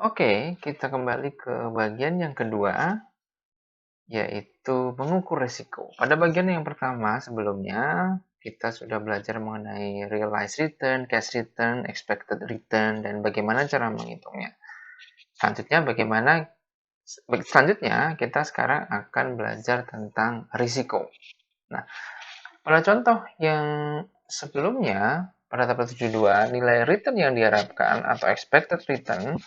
Oke, kita kembali ke bagian yang kedua, yaitu mengukur risiko. Pada bagian yang pertama sebelumnya, kita sudah belajar mengenai realized return, cash return, expected return, dan bagaimana cara menghitungnya. Selanjutnya kita sekarang akan belajar tentang risiko. Nah, pada contoh yang sebelumnya, pada tabel 72, nilai return yang diharapkan atau expected return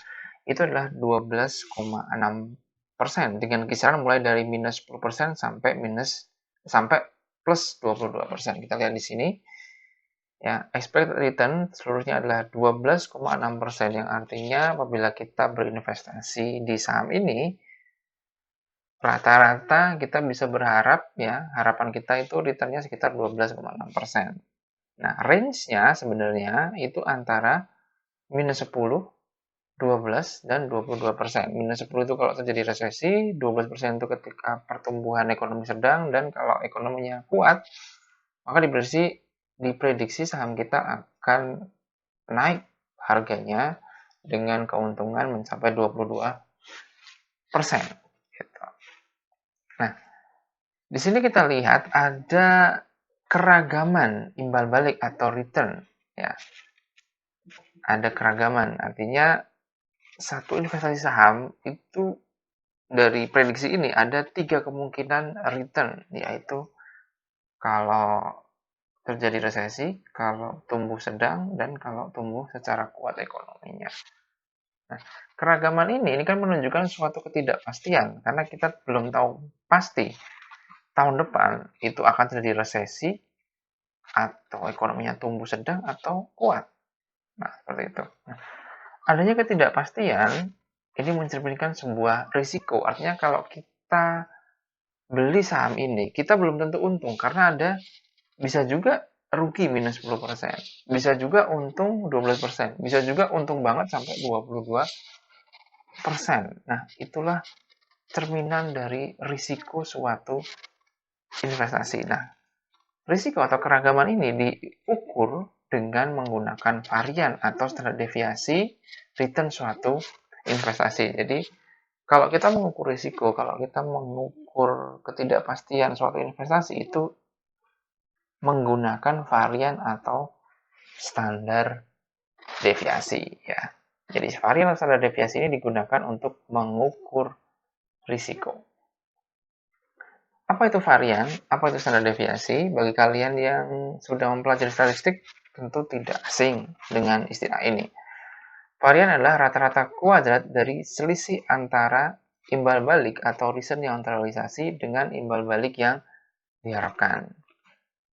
itu adalah 12,6% dengan kisaran mulai dari minus 10% sampai plus 22%. Kita lihat di sini ya, expected return seluruhnya adalah 12,6%, yang artinya apabila kita berinvestasi di saham ini, rata-rata kita bisa berharap ya, harapan kita itu returnnya sekitar 12,6%. Nah, range-nya sebenarnya itu antara minus 10, 12, dan 22%. Minus 10 itu kalau terjadi resesi, 12% itu ketika pertumbuhan ekonomi sedang, dan kalau ekonominya kuat, maka diprediksi saham kita akan naik harganya dengan keuntungan mencapai 22%. Gitu. Nah, di sini kita lihat ada keragaman imbal balik atau return. Ya, ada keragaman, artinya satu investasi saham itu dari prediksi ini ada 3 kemungkinan return, yaitu kalau terjadi resesi, kalau tumbuh sedang, dan kalau tumbuh secara kuat ekonominya. Nah, keragaman ini kan menunjukkan suatu ketidakpastian, karena kita belum tahu pasti tahun depan itu akan terjadi resesi, atau ekonominya tumbuh sedang, atau kuat. Nah, seperti itu. Nah, adanya ketidakpastian ini mencerminkan sebuah risiko. Artinya kalau kita beli saham ini, kita belum tentu untung karena bisa juga rugi minus 10%, bisa juga untung 12%, bisa juga untung banget sampai 22%. Nah, itulah cerminan dari risiko suatu investasi. Nah, risiko atau keragaman ini diukur dengan menggunakan varian atau standar deviasi return suatu investasi. Jadi, kalau kita mengukur risiko, kalau kita mengukur ketidakpastian suatu investasi, itu menggunakan varian atau standar deviasi ya. Jadi varian atau standar deviasi ini digunakan untuk mengukur risiko. Apa itu varian? Apa itu standar deviasi? Bagi kalian yang sudah mempelajari statistik, tentu tidak asing dengan istilah ini. Varian adalah rata-rata kuadrat dari selisih antara imbal balik atau return yang terrealisasi dengan imbal balik yang diharapkan.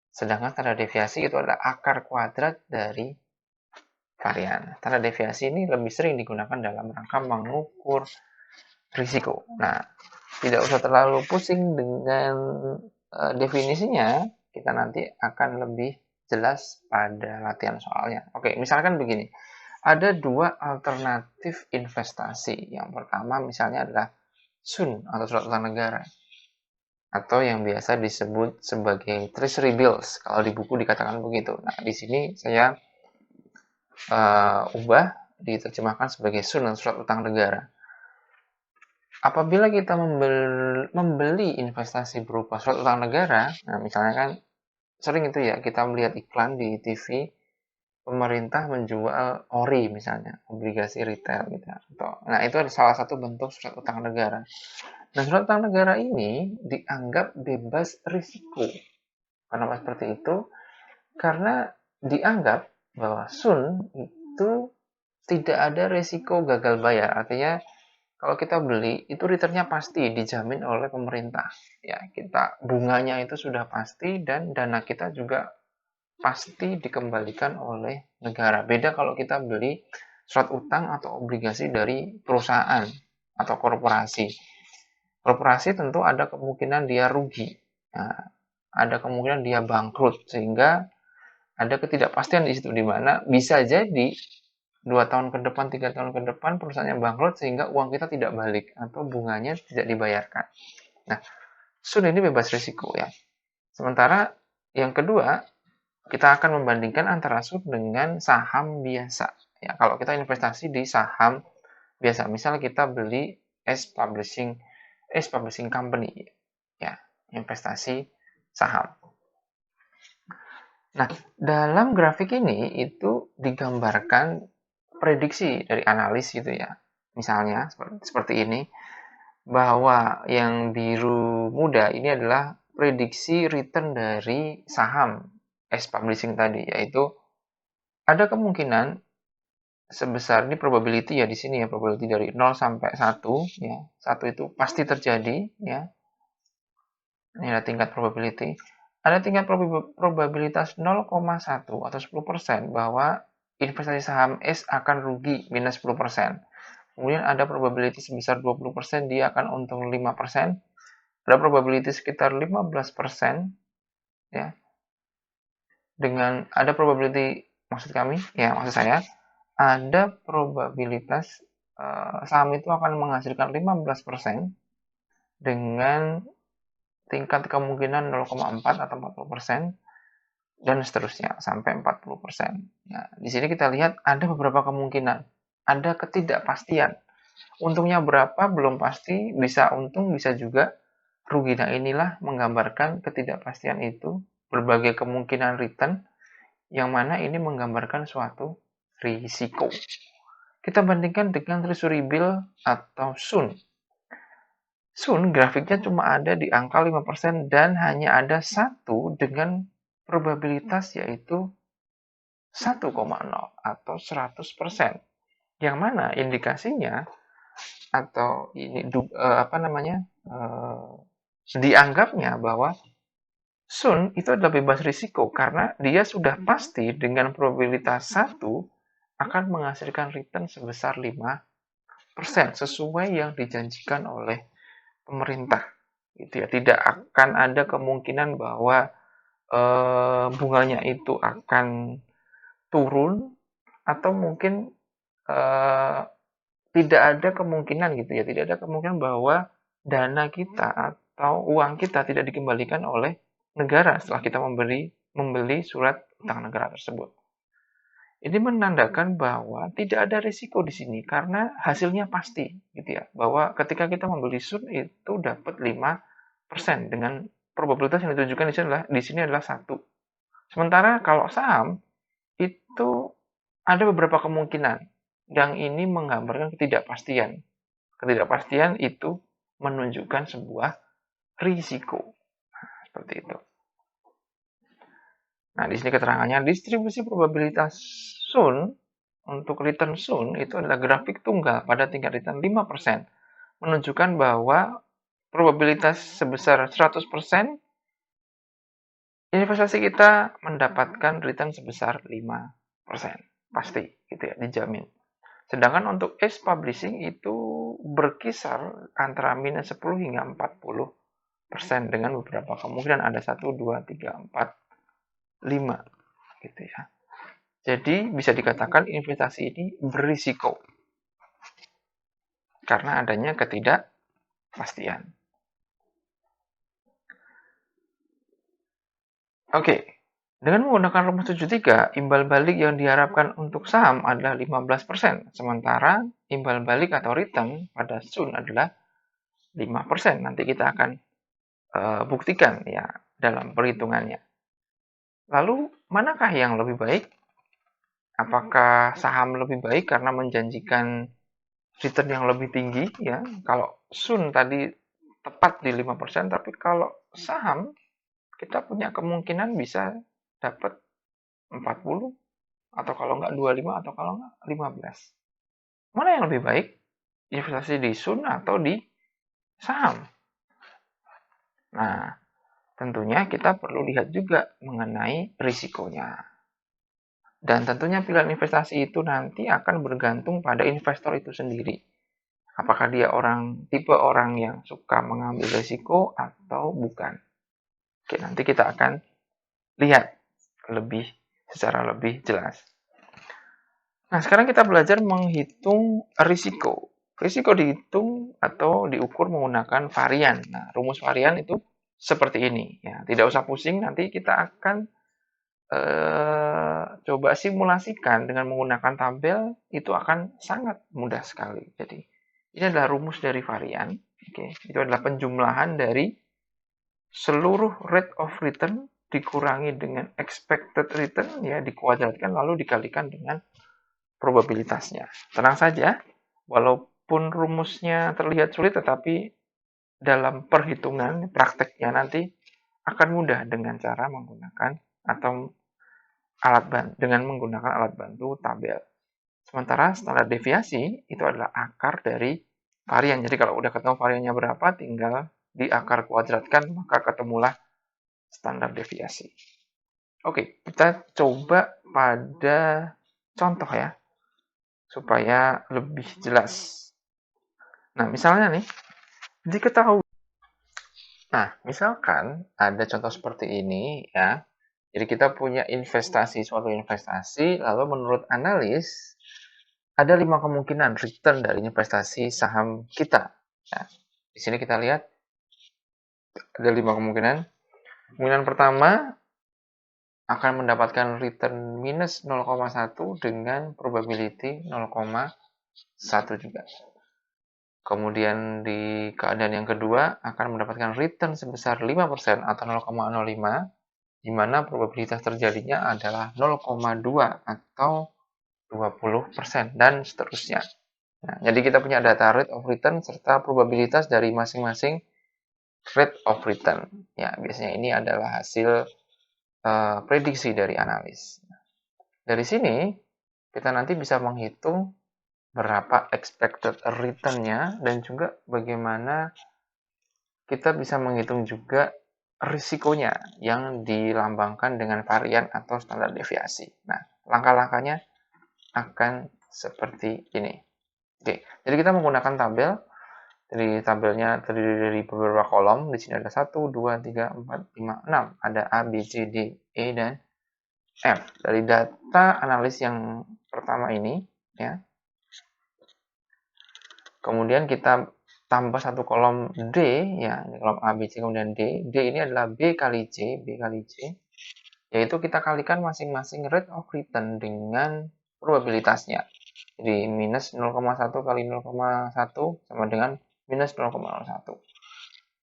Sedangkan standar deviasi itu adalah akar kuadrat dari varian. Standar deviasi ini lebih sering digunakan dalam rangka mengukur risiko. Nah, tidak usah terlalu pusing dengan definisinya, kita nanti akan lebih jelas pada latihan soalnya. Oke, misalkan begini. Ada dua alternatif investasi. Yang pertama misalnya adalah SUN atau surat utang negara, atau yang biasa disebut sebagai treasury bills. Kalau di buku dikatakan begitu. Nah, di sini saya ubah diterjemahkan sebagai SUN atau surat utang negara. Apabila kita membeli investasi berupa surat utang negara, nah misalnya kan sering itu ya kita melihat iklan di TV, pemerintah menjual ORI misalnya, obligasi retail gitu. Nah, itu adalah salah satu bentuk surat utang negara. Nah, surat utang negara ini dianggap bebas risiko. Kenapa seperti itu? Karena dianggap bahwa SUN itu tidak ada risiko gagal bayar. Artinya kalau kita beli itu returnnya pasti dijamin oleh pemerintah. Ya, kita bunganya itu sudah pasti dan dana kita juga pasti dikembalikan oleh negara. Beda kalau kita beli surat utang atau obligasi dari perusahaan atau korporasi. Korporasi tentu ada kemungkinan dia rugi. Nah, ada kemungkinan dia bangkrut sehingga ada ketidakpastian di situ di mana bisa jadi 2 tahun ke depan, 3 tahun ke depan perusahaannya bangkrut sehingga uang kita tidak balik atau bunganya tidak dibayarkan. Nah, SUN ini bebas risiko ya. Sementara yang kedua, kita akan membandingkan antara SUN dengan saham biasa. Ya, kalau kita investasi di saham biasa. Misal kita beli S Publishing Company, ya, investasi saham. Nah, dalam grafik ini itu digambarkan prediksi dari analis gitu ya. Misalnya seperti ini, bahwa yang biru muda ini adalah prediksi return dari saham S Publishing tadi, yaitu ada kemungkinan sebesar, ini probability ya di sini ya, probability dari 0 sampai 1 ya. 1 itu pasti terjadi ya. Ini ada tingkat probability. Ada tingkat probabilitas 0,1 atau 10% bahwa investasi saham S akan rugi minus 10%. Kemudian ada probability sebesar 20% dia akan untung 5%. Ada probability sekitar 15% ya. Dengan ada probability, maksud saya ada probabilitas saham itu akan menghasilkan 15% dengan tingkat kemungkinan 0,4 atau 40% dan seterusnya sampai 40%. Ya, di sini kita lihat ada beberapa kemungkinan, ada ketidakpastian. Untungnya berapa belum pasti, bisa untung bisa juga rugi. Nah, inilah menggambarkan ketidakpastian itu, berbagai kemungkinan return yang mana ini menggambarkan suatu risiko. Kita bandingkan dengan treasury bill atau SUN. SUN grafiknya cuma ada di angka 5% dan hanya ada satu dengan probabilitas yaitu 1,0 atau 100%. Yang mana indikasinya atau ini dianggapnya bahwa SUN itu adalah bebas risiko karena dia sudah pasti dengan probabilitas 1 akan menghasilkan return sebesar 5% sesuai yang dijanjikan oleh pemerintah, gitu ya. Tidak akan ada kemungkinan bahwa bunganya itu akan turun atau mungkin tidak ada kemungkinan gitu ya, tidak ada kemungkinan bahwa dana kita atau uang kita tidak dikembalikan oleh negara setelah kita membeli surat utang negara tersebut. Ini menandakan bahwa tidak ada risiko di sini karena hasilnya pasti gitu ya. Bahwa ketika kita membeli SUN itu dapat 5% dengan probabilitas yang ditujukan di sini adalah 1. Sementara kalau saham itu ada beberapa kemungkinan yang ini menggambarkan ketidakpastian. Ketidakpastian itu menunjukkan sebuah risiko. Seperti itu. Nah, di sini keterangannya distribusi probabilitas SUN untuk return SUN itu adalah grafik tunggal pada tingkat return 5%, menunjukkan bahwa probabilitas sebesar 100% investasi kita mendapatkan return sebesar 5%. Pasti gitu ya, dijamin. Sedangkan untuk S Publishing itu berkisar antara minus 10 hingga 40% dengan beberapa kemungkinan ada 1, 2, 3, 4, 5 gitu ya. Jadi bisa dikatakan investasi ini berisiko karena adanya ketidakpastian. Oke, dengan menggunakan rumus 73, imbal balik yang diharapkan untuk saham adalah 15%, sementara imbal balik atau return pada SUN adalah 5%. Nanti kita akan buktikan ya dalam perhitungannya. Lalu, manakah yang lebih baik? Apakah saham lebih baik karena menjanjikan return yang lebih tinggi ya? Kalau SUN tadi tepat di 5%, tapi kalau saham kita punya kemungkinan bisa dapat 40 atau kalau enggak 25 atau kalau enggak 15. Mana yang lebih baik? Investasi di SUN atau di saham? Nah, tentunya kita perlu lihat juga mengenai risikonya. Dan tentunya pilihan investasi itu nanti akan bergantung pada investor itu sendiri. Apakah dia tipe orang yang suka mengambil risiko atau bukan. Oke, nanti kita akan lihat secara lebih jelas. Nah, sekarang kita belajar menghitung risiko. Risiko dihitung atau diukur menggunakan varian. Nah, rumus varian itu seperti ini. Ya, tidak usah pusing, nanti kita akan coba simulasikan dengan menggunakan tabel, itu akan sangat mudah sekali. Jadi, ini adalah rumus dari varian. Oke, itu adalah penjumlahan dari seluruh rate of return dikurangi dengan expected return, ya, dikuadratkan lalu dikalikan dengan probabilitasnya. Tenang saja, walaupun rumusnya terlihat sulit, tetapi dalam perhitungan prakteknya nanti akan mudah dengan cara menggunakan atau dengan menggunakan alat bantu tabel. Sementara standar deviasi itu adalah akar dari varian. Jadi kalau udah ketemu variannya berapa, tinggal diakar kuadratkan, maka ketemulah standar deviasi. Oke, kita coba pada contoh ya, supaya lebih jelas. Nah, misalnya nih, diketahui. Nah, misalkan ada contoh seperti ini ya. Jadi kita punya suatu investasi, lalu menurut analis, ada 5 kemungkinan return dari investasi saham kita. Nah, di sini kita lihat ada 5 kemungkinan. Kemungkinan pertama akan mendapatkan return minus 0,1 dengan probability 0,1 juga. Kemudian di keadaan yang kedua akan mendapatkan return sebesar 5% atau 0,05, di mana probabilitas terjadinya adalah 0,2 atau 20% dan seterusnya. Nah, jadi kita punya data rate of return serta probabilitas dari masing-masing rate of return. Ya, biasanya ini adalah hasil prediksi dari analis. Dari sini kita nanti bisa menghitung berapa expected return-nya dan juga bagaimana kita bisa menghitung juga risikonya yang dilambangkan dengan varian atau standar deviasi. Nah, langkah-langkahnya akan seperti ini. Oke, jadi kita menggunakan tabel. Jadi tabelnya terdiri dari beberapa kolom. Di sini ada 1, 2, 3, 4, 5, 6. Ada A, B, C, D, E, dan F. Dari data analis yang pertama ini, ya. Kemudian kita tambah satu kolom D, ya, ini kolom A, B, C, kemudian D. D ini adalah B kali C, yaitu kita kalikan masing-masing rate of return dengan probabilitasnya. Jadi minus 0,1 kali 0,1 sama dengan minus 0,01.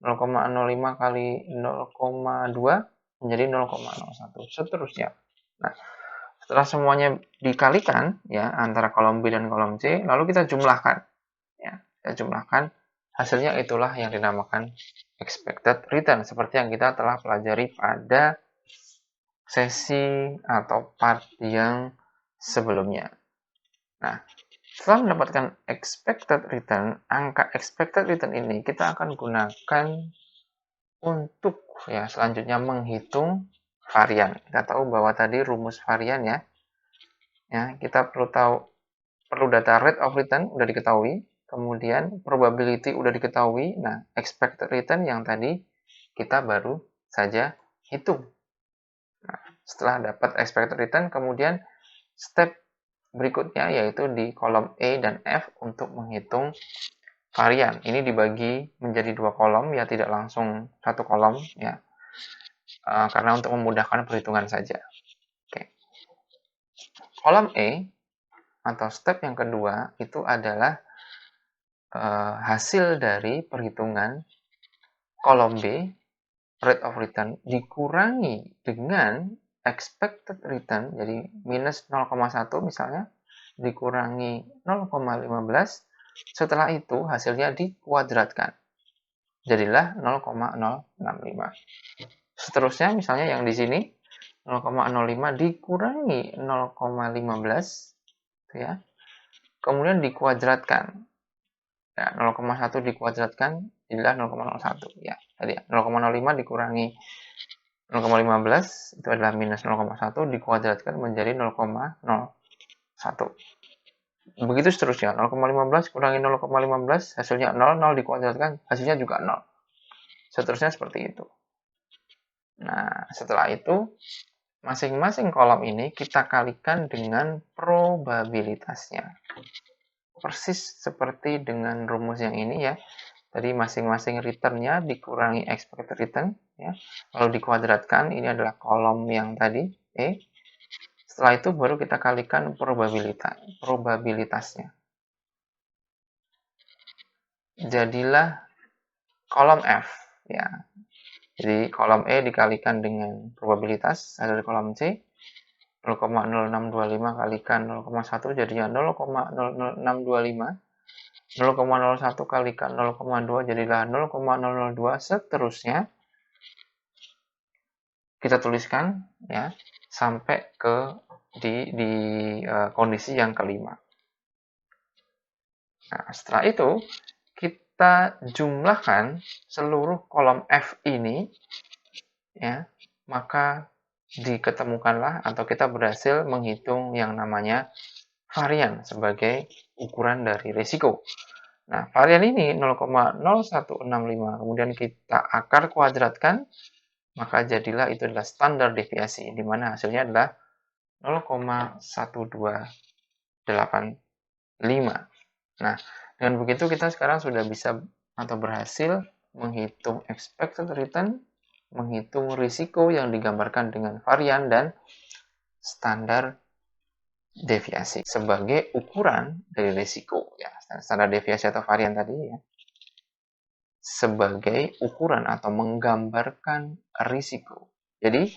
0,05 kali 0,2 menjadi 0,01. Seterusnya. Nah, setelah semuanya dikalikan ya antara kolom B dan kolom C, lalu kita jumlahkan. Ya, kita jumlahkan, hasilnya itulah yang dinamakan expected return seperti yang kita telah pelajari pada sesi atau part yang sebelumnya. Nah, setelah mendapatkan expected return, angka expected return ini kita akan gunakan untuk ya selanjutnya menghitung varian. Kita tahu bahwa tadi rumus varian ya. Ya, kita perlu data rate of return udah diketahui, kemudian probability udah diketahui. Nah, expected return yang tadi kita baru saja hitung. Nah, setelah dapat expected return, kemudian step berikutnya yaitu di kolom E dan F untuk menghitung varian. Ini dibagi menjadi 2 kolom, ya tidak langsung 1 kolom ya, karena untuk memudahkan perhitungan saja. Oke. Kolom E atau step yang kedua itu adalah hasil dari perhitungan kolom B, rate of return, dikurangi dengan expected return, jadi minus 0,1 misalnya, dikurangi 0,15, setelah itu hasilnya dikuadratkan. Jadilah 0,065. Seterusnya misalnya yang di sini 0,05 dikurangi 0,15 ya. Kemudian dikuadratkan. Ya, 0,1 dikuadratkan jadilah 0,01 ya. Tadi 0,05 dikurangi 0,15 itu adalah minus 0,1 dikuadratkan menjadi 0,01. Begitu seterusnya, 0,15 kurangi 0,15 hasilnya 0, 0 dikuadratkan hasilnya juga 0. Seterusnya seperti itu. Nah, setelah itu masing-masing kolom ini kita kalikan dengan probabilitasnya. Persis seperti dengan rumus yang ini ya. Tadi masing-masing return-nya dikurangi expected return ya. Lalu dikuadratkan, ini adalah kolom yang tadi E. Setelah itu baru kita kalikan probabilitasnya. Jadilah kolom F. Ya. Jadi kolom E dikalikan dengan probabilitas dari kolom C. 0,0625 kalikan 0,1 jadinya 0,00625. 0,01 kalikan 0,2 jadilah 0,002, seterusnya kita tuliskan ya sampai ke di kondisi yang kelima. Nah, setelah itu kita jumlahkan seluruh kolom F ini ya, maka diketemukanlah atau kita berhasil menghitung yang namanya varian sebagai ukuran dari risiko. Nah, varian ini 0,0165, kemudian kita akar kuadratkan, maka jadilah itu adalah standar deviasi, di mana hasilnya adalah 0,1285. Nah, dengan begitu kita sekarang sudah bisa atau berhasil menghitung expected return, menghitung risiko yang digambarkan dengan varian dan standar deviasi sebagai ukuran dari risiko ya. Standar deviasi atau varian tadi ya sebagai ukuran atau menggambarkan risiko. Jadi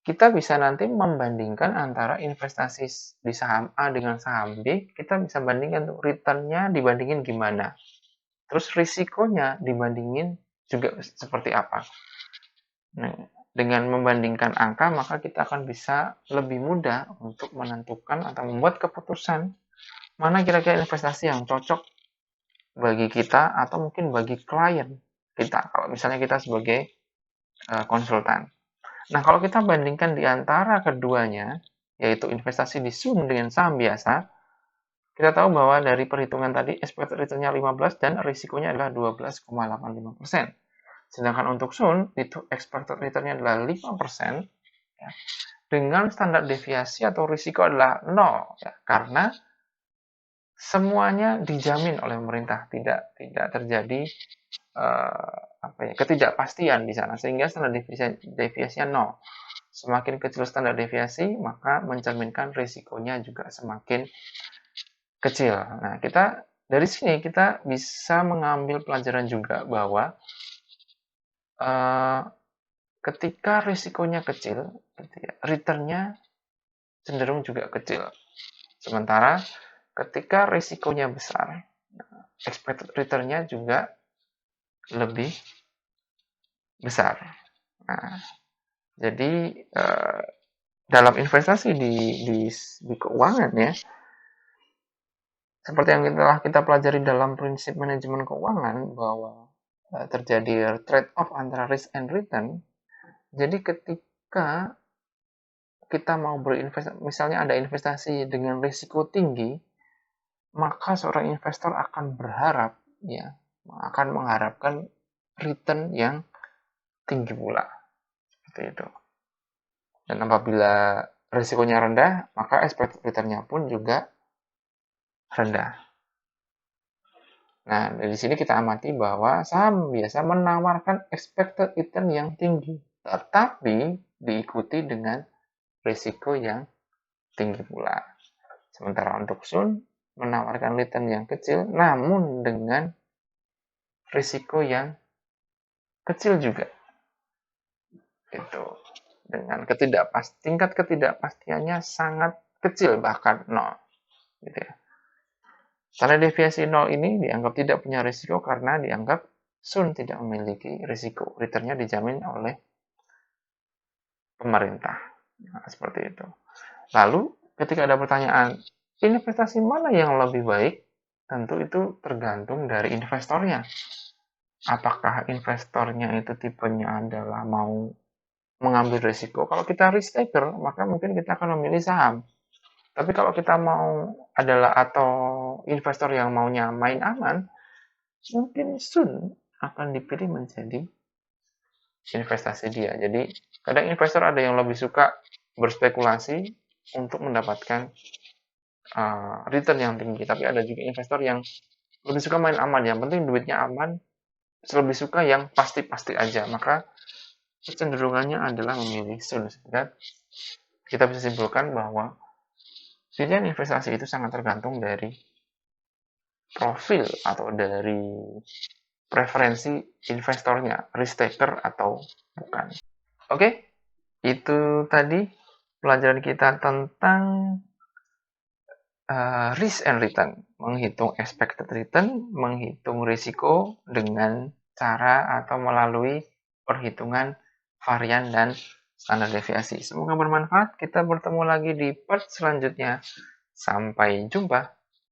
kita bisa nanti membandingkan antara investasi di saham A dengan saham B, kita bisa bandingkan tuh return-nya dibandingin gimana. Terus risikonya dibandingin juga seperti apa. Nah, dengan membandingkan angka, maka kita akan bisa lebih mudah untuk menentukan atau membuat keputusan mana kira-kira investasi yang cocok bagi kita atau mungkin bagi klien kita, kalau misalnya kita sebagai konsultan. Nah, kalau kita bandingkan di antara keduanya, yaitu investasi di Sun dengan saham biasa, kita tahu bahwa dari perhitungan tadi expected return-nya 15 dan risikonya adalah 12,85%. Sedangkan untuk Sun, itu expected return-nya adalah 5%, ya, dengan standar deviasi atau risiko adalah 0, ya, karena semuanya dijamin oleh pemerintah, tidak terjadi ketidakpastian di sana, sehingga standar deviasinya 0. Semakin kecil standar deviasi, maka mencerminkan risikonya juga semakin kecil. Nah, dari sini kita bisa mengambil pelajaran juga bahwa ketika risikonya kecil, return-nya cenderung juga kecil. Sementara ketika risikonya besar, expected return-nya juga lebih besar. Nah, jadi dalam investasi di keuangan ya, seperti yang telah kita pelajari dalam prinsip manajemen keuangan bahwa terjadi trade-off antara risk and return. Jadi ketika kita mau berinvestasi, misalnya ada investasi dengan risiko tinggi, maka seorang investor akan berharap ya, akan mengharapkan return yang tinggi pula. Seperti itu. Dan apabila risikonya rendah, maka expected return-nya pun juga rendah. Nah, dari sini kita amati bahwa saham biasa menawarkan expected return yang tinggi, tetapi diikuti dengan risiko yang tinggi pula. Sementara untuk Sun menawarkan return yang kecil, namun dengan risiko yang kecil juga. Itu dengan tingkat ketidakpastiannya sangat kecil, bahkan 0. Gitu ya. Standar deviasi 0 ini dianggap tidak punya risiko karena dianggap Sun tidak memiliki risiko. Return-nya dijamin oleh pemerintah. Nah, seperti itu. Lalu, ketika ada pertanyaan, investasi mana yang lebih baik? Tentu itu tergantung dari investornya. Apakah investornya itu tipenya adalah mau mengambil risiko? Kalau kita risk taker, maka mungkin kita akan memilih saham. Tapi kalau kita mau atau investor yang maunya main aman, mungkin Sun akan dipilih menjadi investasi dia. Jadi kadang investor ada yang lebih suka berspekulasi untuk mendapatkan return yang tinggi, tapi ada juga investor yang lebih suka main aman, yang penting duitnya aman, lebih suka yang pasti-pasti aja. Maka kecenderungannya adalah memilih soon. Sehingga kita bisa simpulkan bahwa pilihan investasi itu sangat tergantung dari profil atau dari preferensi investornya, risk taker atau bukan. Oke, itu tadi pelajaran kita tentang risk and return, menghitung expected return, menghitung risiko dengan cara atau melalui perhitungan varian dan standar deviasi. Semoga bermanfaat. Kita bertemu lagi di part selanjutnya. Sampai jumpa.